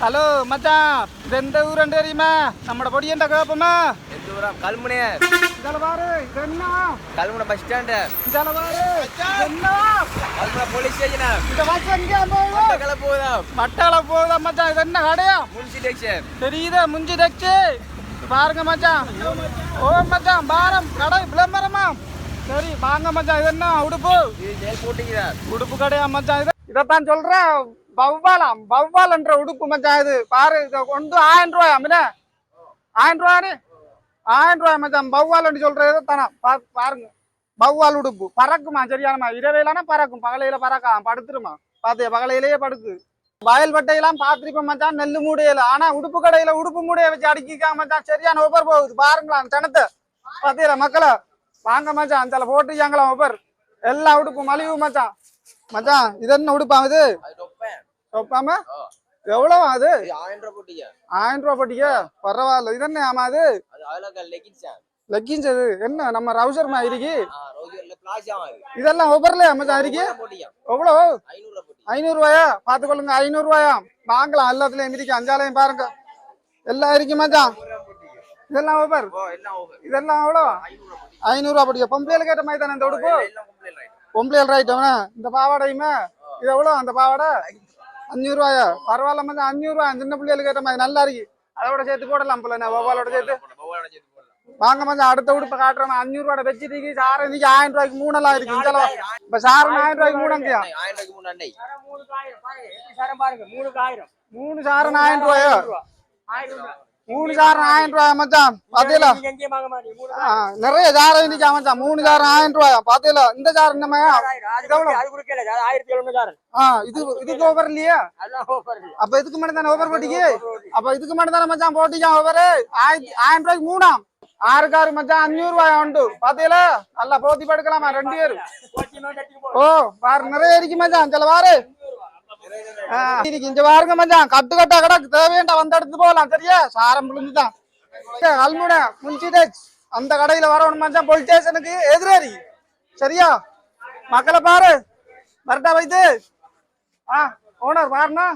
Hello மச்சான், இது எந்த ஊருன்னு தெரியுமா? நம்மட பொடியண்ட கேப்பமா? எந்த ஊரா? கல்முனையா? இதால பாரு, இது என்ன? Kalmunai bus stand. இதால பாரு, இது என்ன? Kalmunai police station. இந்த பஸ் எங்க போகுது? மட்டக்கள போகுதா? மட்டக்கள போகுதா மச்சான்? இது என்ன கடையா? முன்சி டெக்ஷன். தெரியுதா முஞ்சி டெக்ஸி? பாருங்க மச்சான். ஓ மச்சான், பாரம் கடை விளம்பரமா? சரி வாங்க மச்சான், இது என்ன உடுப்பு? இது ஜெயில் போட்டிக்குதா? உடுப்பு கடையா மச்சான்? இதைத்தான் சொல்றேன். வவ்வால் என்ற உடுப்பு மச்சான். இது பாரு, இதை கொண்டு 1000 ரூபாயா? மின 1000 ரூபானே, 1000 ரூபாய் மச்சான். வவ்வால் சொல்றது தானே. பாருங்க, வவ்வால் உடுப்பு பறக்குமா? சரியானமா? இரவையிலானா பறக்கும், பகலையில பறக்காம படுத்துருமா? பாத்தியா, பகலையிலேயே படுக்கு. வயல் வட்டையெல்லாம் பாத்திருப்போம் மச்சான், நெல்லு மூடையில. ஆனா உடுப்பு கடையில உடுப்பு மூடைய வச்சு அடுக்கிக்காம மச்சான். சரியான ஒவ்வொரு போகுது பாருங்களா ஜனத்தை. பாத்தியா மக்களை? வாங்க மச்சான், அந்த போட்டுக்காங்களா ஒவ்வொரு எல்லா உடுப்பு மலிவு மச்சான். மச்சான் இது என்ன உடுப்பா? இது சொப்பாம எவ்வளவு? அது 1000 ரூபாய் போட்டியா? 1000 ரூபாய் போட்டிக்க? பரவாயில்ல. இது என்ன? ஆமா, அது லெக்கின்ஸ். அது என்ன நம்ம ரவுசர் மாதிரி? இதெல்லாம் ஒவ்வொருல மச்சான் இருக்கு. எவ்வளவு? 500 ரூபாயா? பாத்துக்கொள்ளுங்க, 500 ரூபாயா? வாங்கலாம், எல்லாத்துலயும் இருக்கு. அஞ்சாலையும் பாருங்க, எல்லாம் இருக்கு மச்சான். இதெல்லாம் ஒவ்வொரு, இதெல்லாம் எவ்வளவு? 500 ரூபாய் போட்டிக்க. பொம்பளையில கேட்ட மாதிரி தானே இந்த உடுப்பு? பொம்பளையில் ரைட். இந்த பாவாடையுமே இது எவ்வளோ? அந்த பாவாடை 500 ரூபாயா? பரவாயில்ல மச்சான், 500 ரூபாய். சின்ன பிள்ளைகளுக்கு கேட்ட மாதிரி நல்லா இருக்கு. அதோட சேர்த்து போடலாம் போல, வவ்வாலோட சேர்த்து. வாங்க மச்சான், அடுத்த உடுப்பை காட்டுறேன். 500 ரூபாய் வச்சுட்டு சார் இன்னைக்கு 1000 ரூபாய்க்கு 3 எல்லாம் இருக்கு. இப்ப சார் 1000 ரூபாய்க்கு 3 அங்கயா? 3 சாரன் 1000 ரூபாயா? 3 சாரன் 1000 ரூபாயா மச்சான்? பாத்தீங்களா? நிறைய சாரம் இன்னைக்கு மச்சான். 3 சாரன் 1000 ரூபாயா? பாத்தீங்களா? இந்த சாரம் என்னமையா? இதுக்கு ஓவர் இல்லையா? அப்ப இதுக்கு மட்டும் தானே ஓவர் போட்டிக்கு? அப்ப இதுக்கு மட்டும் தானே மச்சான் போட்டிக்கான் ஓவரு? 1000 ரூபாய்க்கு 3 6 மச்சான். 500 ரூபாயா உண்டு. பாத்தீங்களா? நல்லா போத்தி படுக்கலாமா 2 பேரும்? ஓ பாரு, நிறைய இருக்கு மச்சான். சில பாரு இங்க பாருங்க மச்சான், கட்டு கட்டா கிடக்கு. தேவையண்டா வந்த எடுத்து போகலாம். சரியா? சாரம் புளிஞ்சுதான். கல்முனை முன்சி டெக்ஸ் அந்த கடையில வரணும் மச்சான், போலீஸ் ஸ்டேஷனுக்கு எதிரேறி. சரியா? மக்களை பாரு, வரட்டா வைத்து ஓனர் பாருண்ணா.